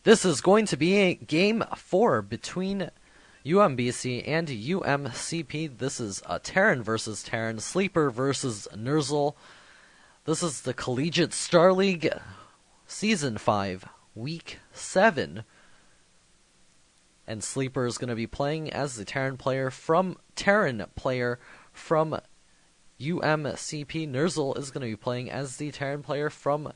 This is going to be game 4 between UMBC and UMCP. This is Terran versus Terran, Sleeper versus Nerzel. This is the Collegiate Star League Season 5, Week 7. And Sleeper is going to be playing as the Terran player from UMCP. Nerzel is going to be playing as the Terran player from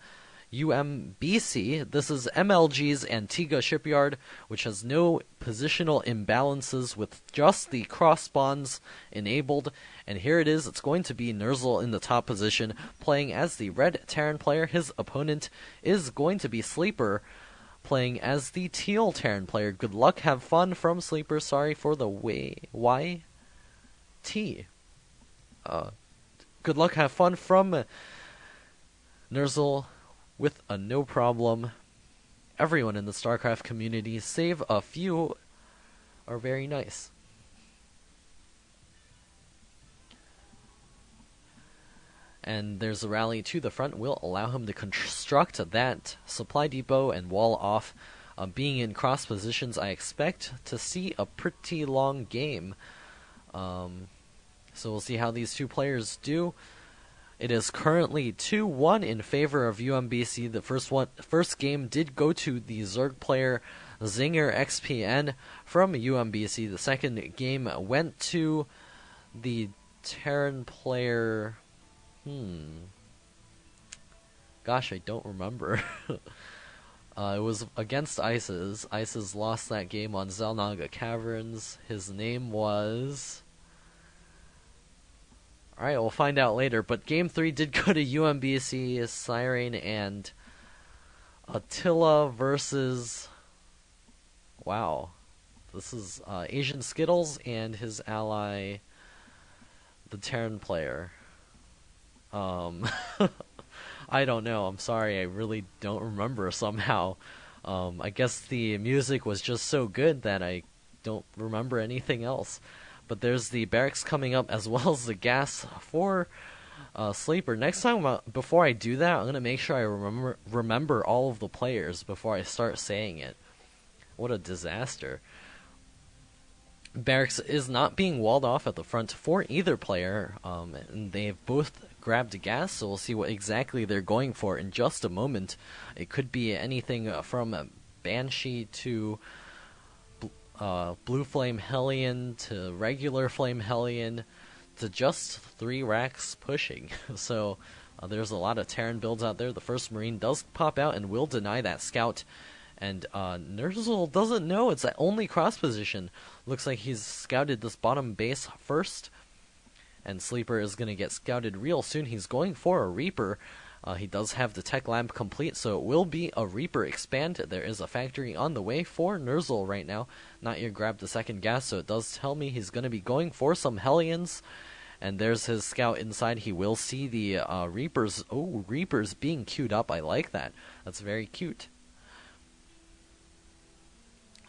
UMBC. This is MLG's Antigua Shipyard, which has no positional imbalances with just the cross spawns enabled. And here it is, it's going to be Nerzel in the top position, playing as the red Terran player. His opponent is going to be Sleeper, playing as the teal Terran player. Good luck, have fun from Sleeper. Sorry for the Y-T. Good luck, have fun from Nerzel. With a no problem. Everyone in the StarCraft community, save a few, are very nice. And there's a rally to the front, will allow him to construct that supply depot and wall off. Being in cross positions, I expect to see a pretty long game. So we'll see how these two players do. It is currently 2-1 in favor of UMBC. The first game did go to the Zerg player Zinger XPN from UMBC. The second game went to the Terran player... Gosh, I don't remember. It was against ISIS. ISIS lost that game on Zelnaga Caverns. His name was... Alright, we'll find out later, but Game 3 did go to UMBC, Siren and Attila versus... Wow. This is Asian Skittles and his ally, the Terran player. I don't know, I'm sorry, I really don't remember somehow. I guess the music was just so good that I don't remember anything else. But there's the barracks coming up as well as the gas for Sleeper. Next time, before I do that, I'm going to make sure I remember all of the players before I start saying it. What a disaster. Barracks is not being walled off at the front for either player, and they've both grabbed gas, so we'll see what exactly they're going for in just a moment. It could be anything from Banshee to... Blue Flame Hellion to regular Flame Hellion to just 3 racks pushing. So there's a lot of Terran builds out there. The first Marine does pop out and will deny that scout. And Nerzel doesn't know it's the only cross position. Looks like he's scouted this bottom base first. And Sleeper is going to get scouted real soon. He's going for a Reaper. He does have the tech lab complete, so it will be a Reaper expand. There is a factory on the way for Nerzel right now. Not yet grabbed the second gas, so it does tell me he's going to be going for some Hellions. And there's his scout inside. He will see the Reapers. Oh, Reapers being queued up. I like that. That's very cute.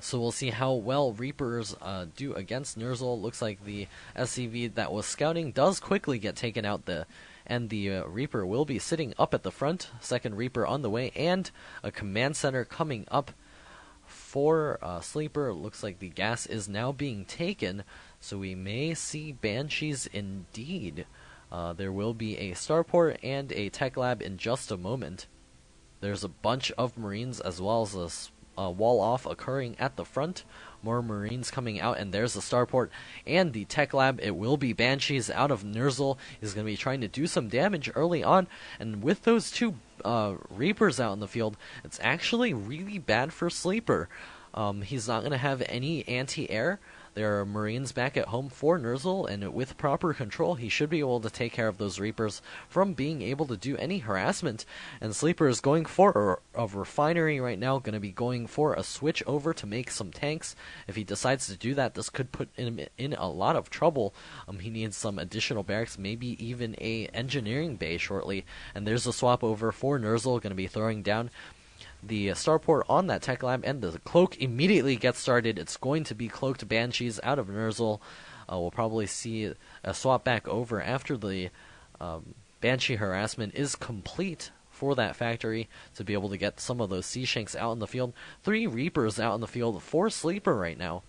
So we'll see how well Reapers do against Nerzel. Looks like the SCV that was scouting does quickly get taken out. And the Reaper will be sitting up at the front. Second Reaper on the way, and a command center coming up for Sleeper. Looks like the gas is now being taken, so we may see Banshees indeed. There will be a starport and a tech lab in just a moment. There's a bunch of Marines as well as a wall off occurring at the front. More Marines coming out, and there's the starport and the tech lab. It will be Banshees out of Nerzel. He's going to be trying to do some damage early on, and with those two Reapers out in the field, it's actually really bad for Sleeper. He's not going to have any anti-air. There are Marines back at home for Nerzel, and with proper control, he should be able to take care of those Reapers from being able to do any harassment. And Sleeper is going for a refinery right now, going to be going for a switch over to make some tanks. If he decides to do that, this could put him in a lot of trouble. He needs some additional barracks, maybe even a engineering bay shortly. And there's a swap over for Nerzel, going to be throwing down the starport on that tech lab, and the cloak immediately gets started. It's going to be cloaked Banshees out of Nerzel. We'll probably see a swap back over after the Banshee harassment is complete for that factory to be able to get some of those Siege Tanks out in the field. 3 Reapers out in the field, 4 Sleeper right now.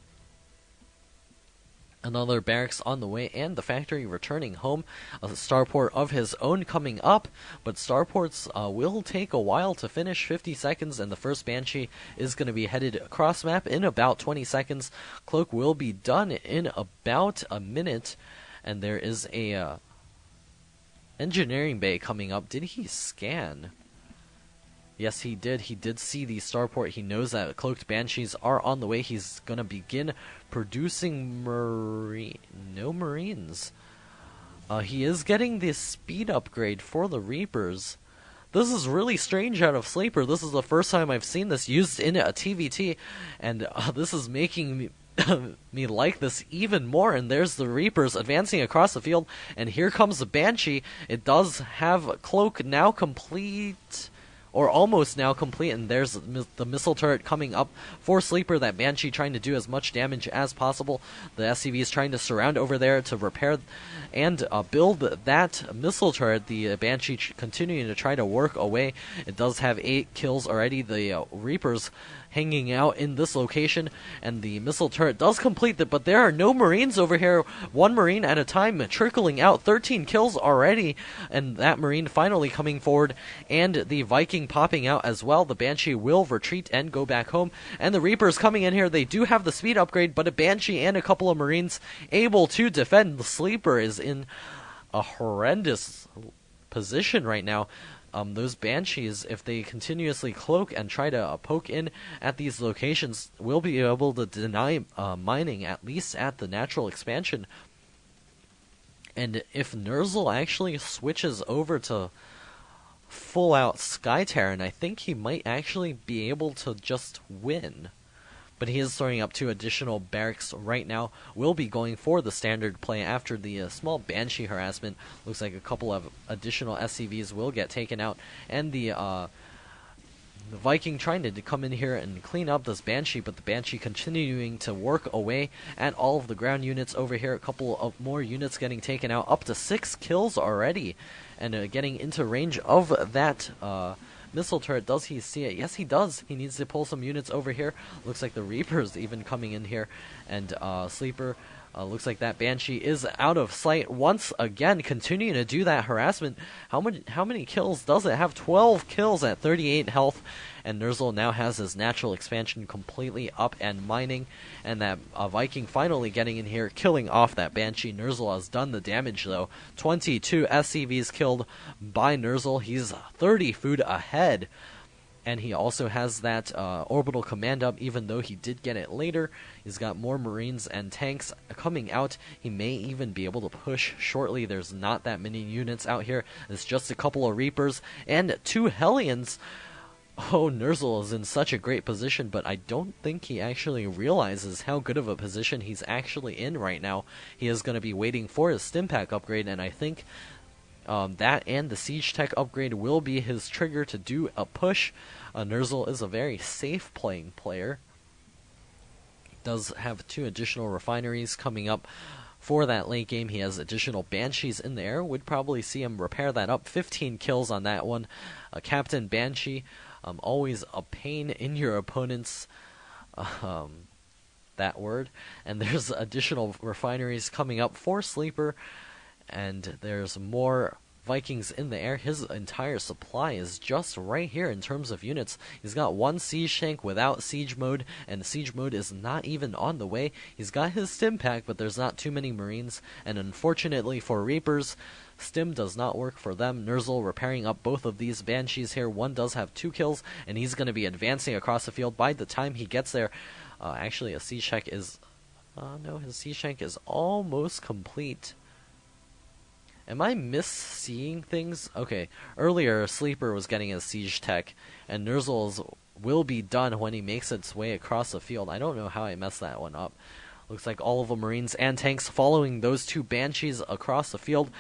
Another barracks on the way, and the factory returning home. A starport of his own coming up, but starports will take a while to finish, 50 seconds, and the first Banshee is going to be headed across map in about 20 seconds. Cloak will be done in about a minute, and there is a engineering bay coming up. Did he scan? Yes, he did. He did see the starport. He knows that cloaked Banshees are on the way. He's going to begin producing no Marines. He is getting the speed upgrade for the Reapers. This is really strange out of Sleeper. This is the first time I've seen this used in a TVT, and this is making me me like this even more. And there's the Reapers advancing across the field, and here comes the Banshee. It does have Cloak now complete, or almost now complete, and there's the missile turret coming up for Sleeper. That Banshee trying to do as much damage as possible. The SCV is trying to surround over there to repair and build that missile turret. The Banshee continuing to try to work away. It does have 8 kills already. The Reapers hanging out in this location, and the missile turret does complete it, but there are no Marines over here. 1 Marine at a time trickling out. 13 kills already, and that Marine finally coming forward, and the Viking popping out as well. The Banshee will retreat and go back home, and the Reapers coming in here. They do have the speed upgrade, but a Banshee and a couple of Marines able to defend. The Sleeper is in a horrendous position right now. Those Banshees, if they continuously cloak and try to poke in at these locations, will be able to deny mining, at least at the natural expansion. And if Nerzel actually switches over to full-out Sky Terran, I think he might actually be able to just win. But he is throwing up 2 additional barracks right now. Will be going for the standard play after the small Banshee harassment. Looks like a couple of additional SCVs will get taken out, and the Viking trying to come in here and clean up this Banshee, but the Banshee continuing to work away at all of the ground units over here. A couple of more units getting taken out, up to 6 kills already, and getting into range of that missile turret. Does he see it? Yes, he does. He needs to pull some units over here. Looks like the Reapers even coming in here, and Sleeper. Looks like that Banshee is out of sight once again, continuing to do that harassment. How many kills does it have? 12 kills at 38 health, and Nerzel now has his natural expansion completely up and mining, and that Viking finally getting in here, killing off that Banshee. Nerzel has done the damage though. 22 SCVs killed by Nerzel. He's 30 food ahead. And he also has that orbital command up, even though he did get it later. He's got more Marines and tanks coming out. He may even be able to push shortly. There's not that many units out here. It's just a couple of Reapers and 2 Hellions. Oh, Nerzel is in such a great position, but I don't think he actually realizes how good of a position he's actually in right now. He is going to be waiting for his Stimpack upgrade, and I think that and the Siege Tech upgrade will be his trigger to do a push. Nerzel is a very safe playing player. He does have 2 additional refineries coming up for that late game. He has additional Banshees in the air. Would probably see him repair that up. 15 kills on that one. Captain Banshee, always a pain in your opponent's that word. And there's additional refineries coming up for Sleeper. And there's more Vikings in the air. His entire supply is just right here in terms of units. He's got 1 siege tank without siege mode, and siege mode is not even on the way. He's got his stim pack, but there's not too many Marines, and unfortunately for Reapers, stim does not work for them. Nerzel repairing up both of these Banshees here. One does have 2 kills, and he's going to be advancing across the field by the time he gets there. Actually, a siege tank is... no, his siege tank is almost complete. Am I misseeing things? Okay, earlier Sleeper was getting a siege tech, and Nerzel's will be done when he makes its way across the field. I don't know how I messed that one up. Looks like all of the Marines and tanks following those 2 Banshees across the field.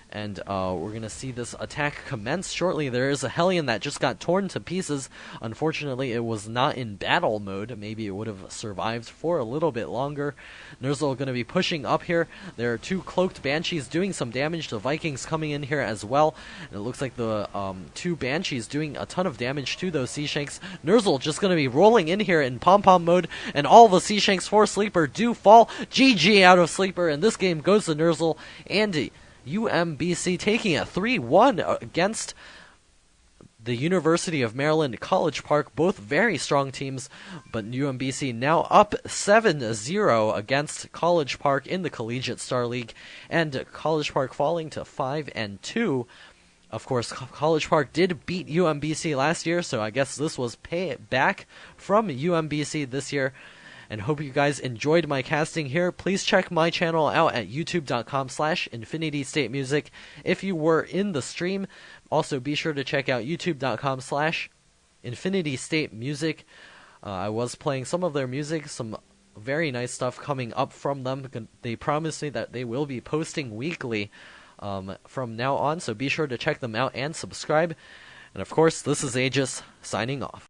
And we're going to see this attack commence shortly. There is a Hellion that just got torn to pieces. Unfortunately, it was not in battle mode. Maybe it would have survived for a little bit longer. Nerzel going to be pushing up here. There are 2 Cloaked Banshees doing some damage. The Vikings coming in here as well. And it looks like the 2 Banshees doing a ton of damage to those Sea Shanks. Nerzel just going to be rolling in here in pom-pom mode. And all the Sea Shanks for Sleeper do fall. GG out of Sleeper. And this game goes to Nerzel and UMBC taking a 3-1 against the University of Maryland College Park. Both very strong teams, but UMBC now up 7-0 against College Park in the Collegiate Star League, and College Park falling to 5-2. Of course, College Park did beat UMBC last year, so I guess this was payback from UMBC this year. And hope you guys enjoyed my casting here. Please check my channel out at youtube.com/InfinityStateMusic if you were in the stream. Also, be sure to check out youtube.com/InfinityStateMusic. I was playing some of their music, some very nice stuff coming up from them. They promised me that they will be posting weekly from now on, so be sure to check them out and subscribe. And of course, this is Aegis, signing off.